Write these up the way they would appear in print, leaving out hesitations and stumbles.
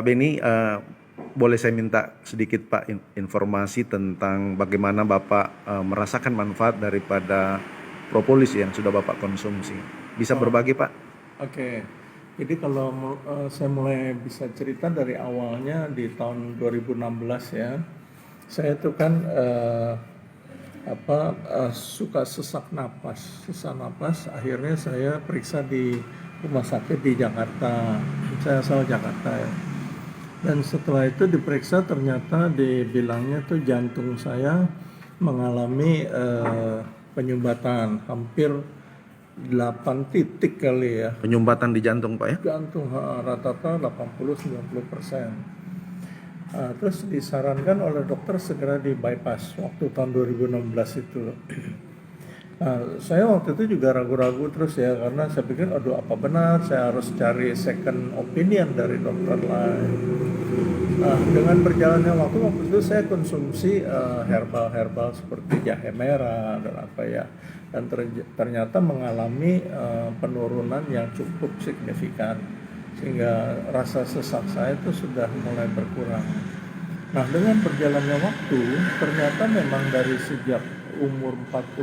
Pak Beni, boleh saya minta sedikit Pak informasi tentang bagaimana Bapak merasakan manfaat daripada propolis yang sudah Bapak konsumsi. Bisa berbagi Pak? Oke, jadi kalau saya mulai bisa cerita dari awalnya di tahun 2016 ya, saya itu kan suka sesak napas. Akhirnya saya periksa di rumah sakit di Jakarta. Saya asal Jakarta ya. Dan setelah itu diperiksa ternyata dibilangnya tuh jantung saya mengalami penyumbatan hampir 8 titik kali ya. Penyumbatan di jantung Pak ya? Jantung rata-rata 80-90%. Terus disarankan oleh dokter segera di bypass waktu tahun 2016 itu. Saya waktu itu juga ragu-ragu terus ya, karena saya pikir aduh apa benar saya harus cari second opinion dari dokter lain. Dengan berjalannya waktu itu saya konsumsi herbal seperti jahe merah dan apa ya, dan ternyata mengalami penurunan yang cukup signifikan sehingga rasa sesak saya itu sudah mulai berkurang. Nah, dengan berjalannya waktu ternyata memang dari sejak umur 45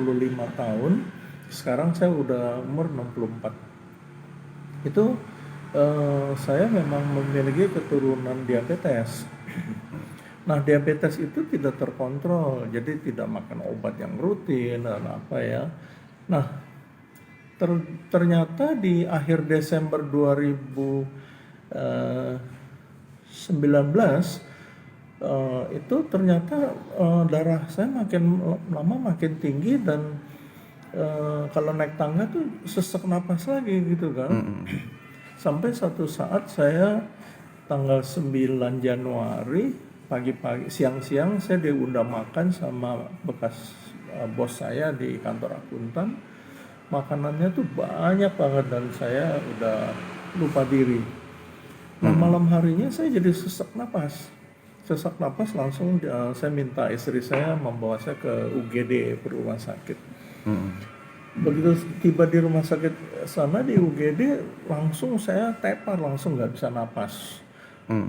tahun sekarang saya udah umur 64 itu saya memang memiliki keturunan diabetes. Nah, diabetes itu tidak terkontrol, jadi tidak makan obat yang rutin dan apa ya. Nah, ternyata di akhir Desember 2019 itu ternyata darah saya makin lama makin tinggi dan kalau naik tangga tuh sesak napas lagi gitu kan. Sampai satu saat saya tanggal 9 Januari pagi-pagi siang-siang saya diundang makan sama bekas bos saya di kantor akuntan. Makanannya tuh banyak banget dan saya udah lupa diri. Nah, malam harinya saya jadi sesak napas langsung saya minta istri saya membawa saya ke UGD, ke rumah sakit. Begitu tiba di rumah sakit sana di UGD langsung saya tepar, langsung nggak bisa napas.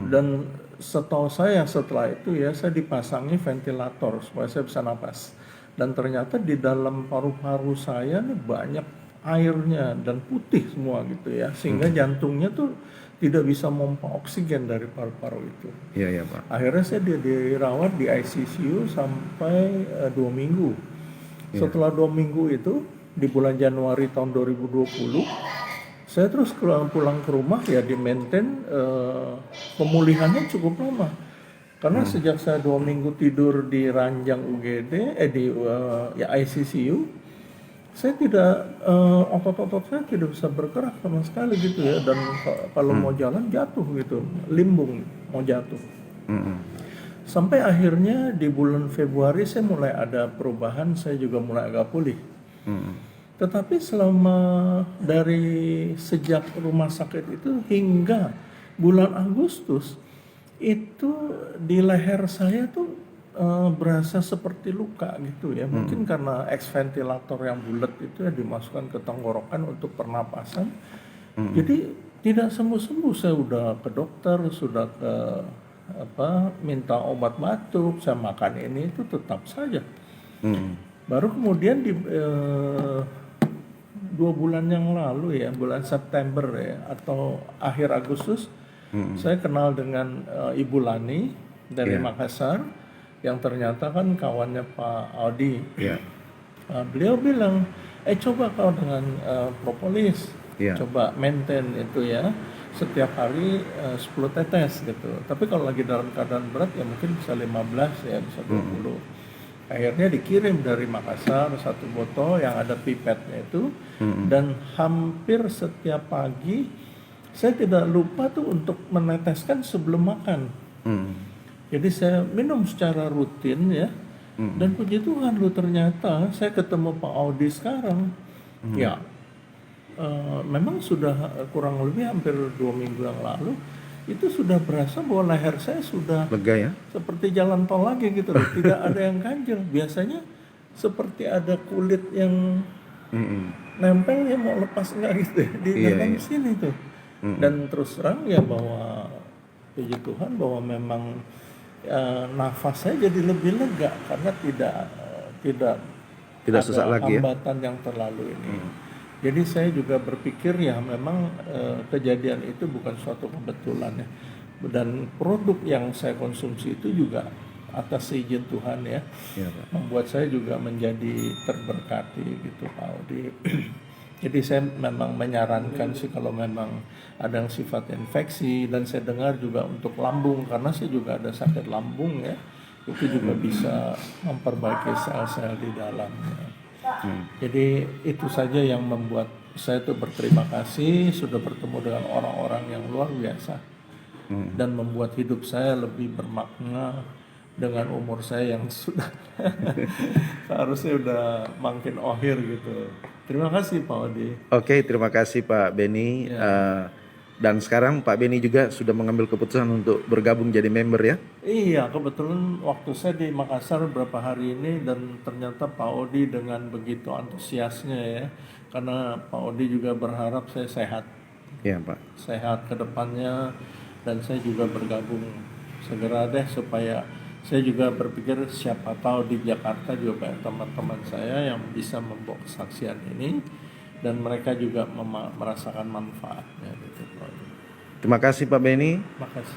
Dan setahu saya setelah itu ya saya dipasangi ventilator supaya saya bisa napas. Dan ternyata di dalam paru-paru saya nih banyak airnya dan putih semua gitu ya, sehingga jantungnya tuh tidak bisa memompa oksigen dari paru-paru itu. Iya Pak. Akhirnya saya dirawat di ICU sampai 2 minggu. Setelah 2 minggu itu di bulan Januari tahun 2020 saya terus pulang ke rumah ya, di maintain pemulihannya cukup lama. Karena sejak saya 2 minggu tidur di ranjang UGD di ICU, saya tidak otot-otot saya tidak bisa bergerak sama sekali gitu ya, dan kalau mau jalan jatuh gitu, limbung mau jatuh. Sampai akhirnya di bulan Februari saya mulai ada perubahan, saya juga mulai agak pulih. Tetapi selama dari sejak rumah sakit itu hingga bulan Agustus itu di leher saya tuh berasa seperti luka gitu ya. Mungkin karena ex ventilator yang bulat itu ya dimasukkan ke tenggorokan untuk pernapasan. Jadi tidak sembuh-sembuh. Saya udah ke dokter, sudah ke minta obat batuk, saya makan ini itu tetap saja. Baru kemudian di 2 bulan yang lalu ya, bulan September ya atau akhir Agustus, saya kenal dengan Ibu Lani dari Makassar yang ternyata kan kawannya Pak Audi. Beliau bilang, coba kau dengan propolis, coba maintain itu ya, setiap hari 10 tetes gitu. Tapi kalau lagi dalam keadaan berat ya mungkin bisa 15 ya, bisa 20. Akhirnya dikirim dari Makassar 1 botol yang ada pipetnya itu, dan hampir setiap pagi saya tidak lupa tuh untuk meneteskan sebelum makan. Jadi saya minum secara rutin ya, dan puji Tuhan lu ternyata saya ketemu Pak Audi sekarang, ya memang sudah kurang lebih hampir 2 minggu yang lalu itu sudah berasa bahwa leher saya sudah Lega ya? seperti jalan tol lagi gitu loh, tidak ada yang ganjel. Biasanya seperti ada kulit yang nempel ya, mau lepas enggak gitu ya, di dalam sini tuh. Dan terus terang ya bahwa puji Tuhan bahwa memang nafas saya jadi lebih lega karena tidak Tidak ada sesak lagi ya. hambatan yang terlalu ini. Jadi saya juga berpikir ya memang kejadian itu bukan suatu kebetulan ya. Dan produk yang saya konsumsi itu juga atas izin Tuhan ya, Iya, Pak. membuat saya juga menjadi terberkati gitu Pak Audi. Jadi saya memang menyarankan sih kalau memang ada yang sifat infeksi, dan saya dengar juga untuk lambung karena saya juga ada sakit lambung ya, itu juga bisa memperbaiki sel-sel di dalamnya. Jadi itu saja yang membuat saya tuh berterima kasih sudah bertemu dengan orang-orang yang luar biasa dan membuat hidup saya lebih bermakna dengan umur saya yang sudah seharusnya udah makin akhir gitu. Terima kasih Pak Odi. Oke, terima kasih Pak Beni. Dan sekarang Pak Beni juga sudah mengambil keputusan untuk bergabung jadi member ya. Iya, kebetulan waktu saya di Makassar beberapa hari ini dan ternyata Pak Odi dengan begitu antusiasnya ya, karena Pak Odi juga berharap saya Iya Pak. sehat ke depannya, dan saya juga bergabung segera deh supaya saya juga berpikir siapa tahu di Jakarta juga banyak teman-teman saya yang bisa membawa kesaksian ini dan mereka juga merasakan manfaatnya gitu Pak Odi. Terima kasih Pak Beni. Makasih.